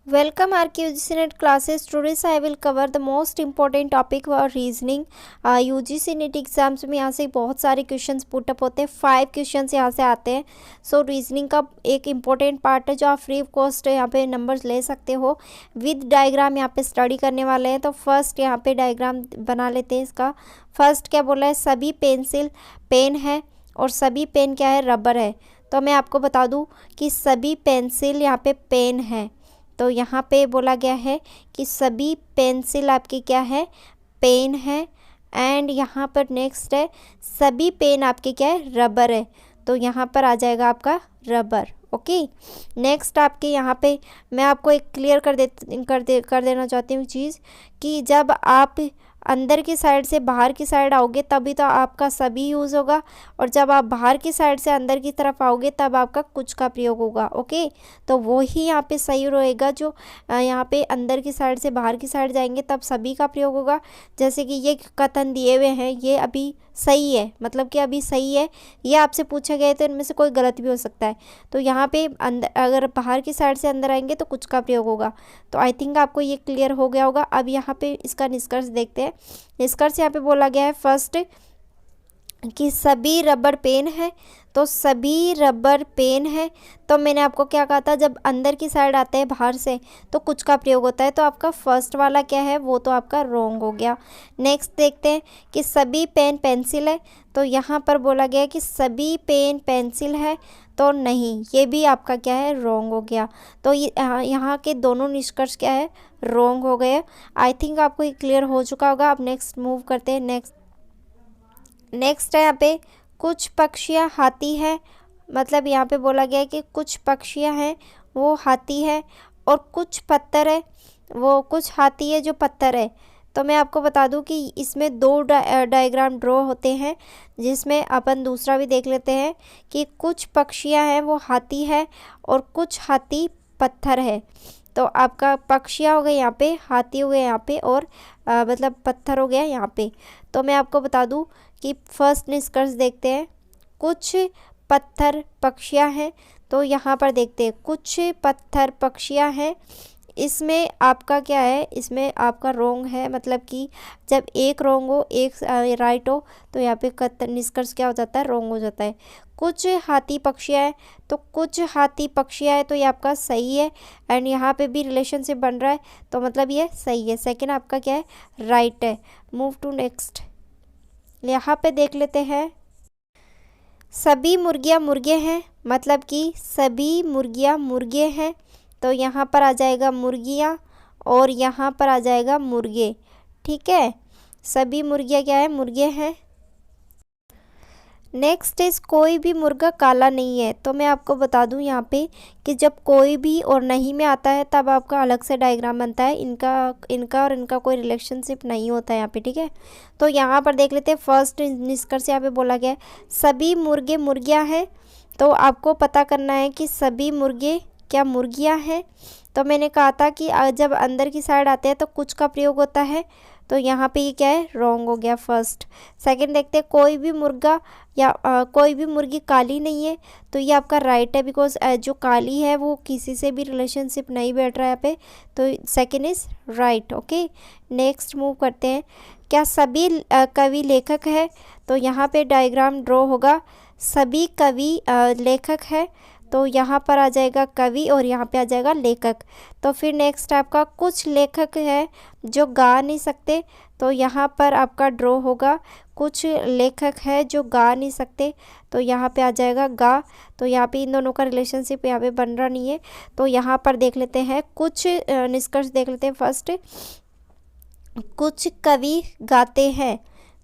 Welcome our UGC NET classes. Today I will cover the most important topic for reasoning. UGC NET exams में यहाँ से बहुत सारे questions put up होते हैं। 5 क्वेश्चंस यहाँ से आते हैं। सो रीजनिंग का एक इम्पोर्टेंट पार्ट है जो आप फ्री ऑफ कॉस्ट यहाँ पे नंबर्स ले सकते हो। विद डायग्राम यहाँ पे स्टडी करने वाले हैं। तो फर्स्ट यहाँ पे डायग्राम बना लेते हैं। इसका फर्स्ट क्या बोला है, सभी पेंसिल पेन है और सभी पेन क्या है, रबर है। तो मैं आपको बता दूँ कि सभी पेंसिल यहाँ पे पेन है। तो यहाँ पे बोला गया है कि सभी पेंसिल आपकी क्या है, पेन है। एंड यहाँ पर नेक्स्ट है सभी पेन आपके क्या है, रबर है। तो यहाँ पर आ जाएगा आपका रबर। ओके, नेक्स्ट आपके यहाँ पे मैं आपको एक क्लियर कर देना चाहती हूँ चीज़ कि जब आप अंदर की साइड से बाहर की साइड आओगे तभी तो आपका सभी यूज़ होगा, और जब आप बाहर की साइड से अंदर की तरफ आओगे तब आपका कुछ का प्रयोग होगा। ओके, तो वो ही यहाँ पे सही रहेगा। जो यहाँ पे अंदर की साइड से बाहर की साइड जाएंगे तब सभी का प्रयोग होगा। जैसे कि ये कथन दिए हुए हैं, ये अभी सही है, मतलब कि अभी सही है। ये आपसे पूछा गया है तो इनमें से कोई गलत भी हो सकता है। तो यहाँ पे अंदर अगर बाहर की साइड से अंदर आएंगे तो कुछ का प्रयोग होगा। तो आई थिंक आपको ये क्लियर हो गया होगा। अब यहाँ पे इसका निष्कर्ष देखते हैं। निष्कर्ष यहाँ पे बोला गया है फर्स्ट कि सभी रबर पेन है। तो सभी रबर पेन है। तो मैंने आपको क्या कहा था, जब अंदर की साइड आते हैं बाहर से तो कुछ का प्रयोग होता है। तो आपका फर्स्ट वाला क्या है, वो तो आपका रॉन्ग हो गया। नेक्स्ट देखते हैं कि सभी पेन पेंसिल है। तो यहाँ पर बोला गया कि सभी पेन पेंसिल है, तो नहीं, ये भी आपका क्या है, रॉन्ग हो गया। तो यहाँ के दोनों निष्कर्ष क्या है, रॉन्ग हो गए। आई थिंक आपको ये क्लियर हो चुका होगा। अब नेक्स्ट मूव करते हैं। नेक्स्ट है यहाँ पे कुछ पक्षियाँ हाथी है। मतलब यहाँ पे बोला गया है कि कुछ पक्षियाँ हैं वो हाथी है, और कुछ पत्थर है वो कुछ हाथी है जो पत्थर है। तो मैं आपको बता दूं कि इसमें दो डायग्राम ड्रॉ होते हैं, जिसमें अपन दूसरा भी देख लेते हैं कि कुछ पक्षियाँ हैं वो हाथी है और कुछ हाथी पत्थर है। तो आपका पक्षियाँ हो गए यहाँ पे, हाथी हो गए यहाँ पे, और मतलब पत्थर हो गया यहाँ पे। तो मैं आपको बता दूं कि फर्स्ट निष्कर्ष देखते हैं। कुछ पत्थर पक्षियाँ हैं। तो यहाँ पर देखते हैं कुछ पत्थर पक्षियाँ हैं। इसमें आपका क्या है, इसमें आपका रोंग है। मतलब कि जब एक रोंग हो एक राइट हो तो यहाँ पे निष्कर्ष क्या हो जाता है, रोंग हो जाता है। कुछ हाथी पक्षियाँ है। तो कुछ हाथी पक्षियाँ है तो ये आपका सही है। एंड यहाँ पे भी रिलेशनशिप बन रहा है, तो मतलब ये सही है। सेकंड आपका क्या है, राइट है। Move to next. यहाँ पे देख लेते हैं सभी मुर्गियाँ मुर्गे हैं। मतलब कि सभी मुर्गियाँ मुर्गे हैं। तो यहाँ पर आ जाएगा मुर्गियाँ और यहाँ पर आ जाएगा मुर्गे। ठीक है, सभी मुर्गियाँ क्या है, मुर्गे हैं। नेक्स्ट इज कोई भी मुर्गा काला नहीं है। तो मैं आपको बता दूं यहाँ पे कि जब कोई भी और नहीं में आता है तब आपका अलग से डायग्राम बनता है। इनका और इनका कोई रिलेशनशिप नहीं होता है यहाँ पे। ठीक है, तो यहाँ पर देख लेते हैं फर्स्ट निष्कर्ष यहाँ पे बोला गया है सभी मुर्गे मुर्गियाँ हैं। तो आपको पता करना है कि सभी मुर्गे क्या मुर्गियाँ हैं। तो मैंने कहा था कि जब अंदर की साइड आते हैं तो कुछ का प्रयोग होता है। तो यहाँ पे ये क्या है, रॉन्ग हो गया फर्स्ट। सेकंड देखते हैं कोई भी मुर्गा या कोई भी मुर्गी काली नहीं है। तो ये आपका राइट है, बिकॉज जो काली है वो किसी से भी रिलेशनशिप नहीं बैठ रहा है यहाँ पे। तो second is right. Okay, next move करते हैं। क्या सभी कवि लेखक है। तो यहाँ पे डायग्राम ड्रॉ होगा। सभी कवि लेखक है। तो यहाँ पर आ जाएगा कवि और यहाँ पे आ जाएगा लेखक। तो फिर नेक्स्ट आपका कुछ लेखक है जो गा नहीं सकते। तो यहाँ पर आपका ड्रॉ होगा कुछ लेखक है जो गा नहीं सकते। तो यहाँ पे आ जाएगा गा। तो यहाँ पे इन दोनों का रिलेशनशिप यहाँ पे बन रहा नहीं है। तो यहाँ पर देख लेते हैं कुछ निष्कर्ष देख लेते हैं। फर्स्ट, कुछ कवि गाते हैं।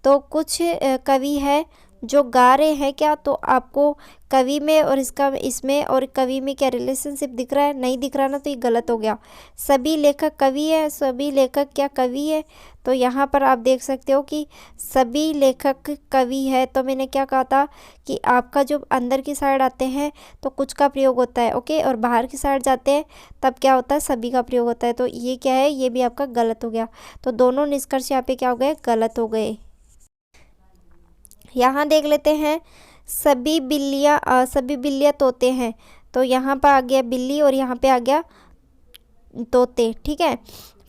तो कुछ कवि है जो गा रहे हैं क्या। तो आपको कवि में और इसमें और कवि में क्या रिलेशनशिप दिख रहा है, नहीं दिख रहा ना, तो ये गलत हो गया। सभी लेखक कवि है, सभी लेखक क्या कवि है। तो यहाँ पर आप देख सकते हो कि सभी लेखक कवि है। तो मैंने क्या कहा था कि आपका जो अंदर की साइड आते हैं तो कुछ का प्रयोग होता है। ओके, और बाहर की साइड जाते हैं तब क्या होता है, सभी का प्रयोग होता है। तो ये क्या है, ये भी आपका गलत हो गया। तो दोनों निष्कर्ष यहाँ पे क्या हो गए, गलत हो गए। यहाँ देख लेते हैं सभी बिल्लियाँ तोते हैं। तो यहाँ पर आ गया बिल्ली और यहाँ पे आ गया तोते, ठीक है।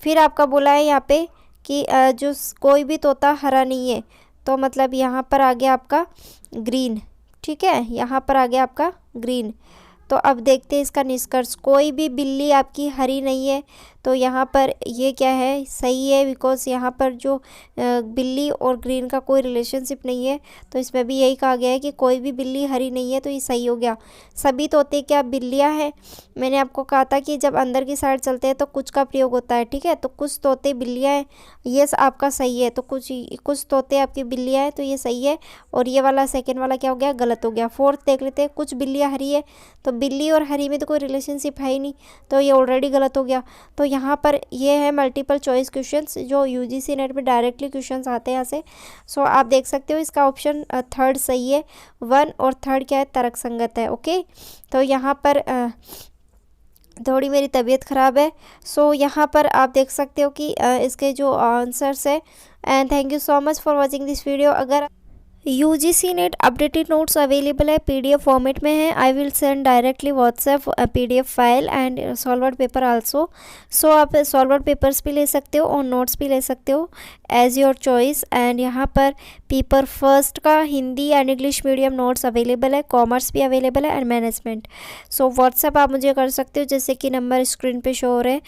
फिर आपका बोला है यहाँ पे कि कोई भी तोता हरा नहीं है, तो मतलब यहाँ पर आ गया आपका ग्रीन, ठीक है, यहाँ पर आ गया आपका ग्रीन। तो अब देखते हैं इसका निष्कर्ष। कोई भी बिल्ली आपकी हरी नहीं है, तो यहाँ पर ये क्या है, सही है, बिकॉज यहाँ पर जो बिल्ली और ग्रीन का कोई रिलेशनशिप नहीं है, तो इसमें भी यही कहा गया है कि कोई भी बिल्ली हरी नहीं है, तो ये सही हो गया। सभी तोते क्या बिल्लियाँ हैं? मैंने आपको कहा था कि जब अंदर की साइड चलते हैं तो कुछ का प्रयोग होता है, ठीक है। तो कुछ तोते बिल्लियाँ हैं, ये आपका सही है। तो कुछ तोते आपकी बिल्लियाँ हैं, तो ये सही है। और ये वाला सेकेंड वाला क्या हो गया, गलत हो गया। फोर्थ देख लेते हैं, कुछ बिल्लियाँ हरी है, तो बिल्ली और हरी में तो कोई रिलेशनशिप है ही नहीं, तो ये ऑलरेडी गलत हो गया। तो यहाँ पर ये है मल्टीपल चॉइस क्वेश्चंस जो यूजीसी नेट में डायरेक्टली क्वेश्चंस आते हैं यहाँ से। सो आप देख सकते हो इसका ऑप्शन थर्ड सही है। 1 और 3 क्या है, तर्कसंगत है। ओके, तो यहाँ पर थोड़ी मेरी तबीयत ख़राब है, सो यहाँ पर आप देख सकते हो कि इसके जो आंसर्स है। And thank you so much for watching this video. अगर UGC NET updated notes available है, पीडीएफ फॉर्मेट में है। I will send directly WhatsApp PDF file and solved paper also. So आप सॉल्वर्ड पेपर्स भी ले सकते हो और नोट्स भी ले सकते हो एज योर चॉइस। एंड यहाँ पर पेपर फर्स्ट का Hindi and English medium notes available है, कॉमर्स भी अवेलेबल है एंड मैनेजमेंट। सो व्हाट्सएप आप मुझे कर सकते हो, जैसे कि नंबर स्क्रीन पे शो हो रहे हैं।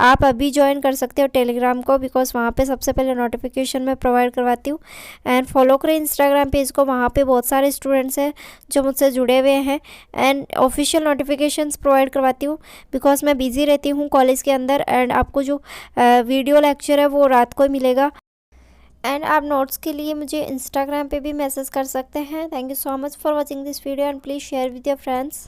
आप अभी ज्वाइन कर सकते हो टेलीग्राम को, बिकॉज वहाँ पे सबसे पहले नोटिफिकेशन मैं प्रोवाइड करवाती हूँ। एंड फॉलो करें इंस्टाग्राम पेज को, वहाँ पे बहुत सारे स्टूडेंट्स हैं जो मुझसे जुड़े हुए हैं। एंड ऑफिशियल नोटिफिकेशंस प्रोवाइड करवाती हूँ, बिकॉज मैं बिजी रहती हूँ कॉलेज के अंदर। एंड आपको जो वीडियो लेक्चर है वो रात को ही मिलेगा। एंड आप नोट्स के लिए मुझे इंस्टाग्राम पे भी मैसेज कर सकते हैं। Thank you so much for watching this video and please share with your friends.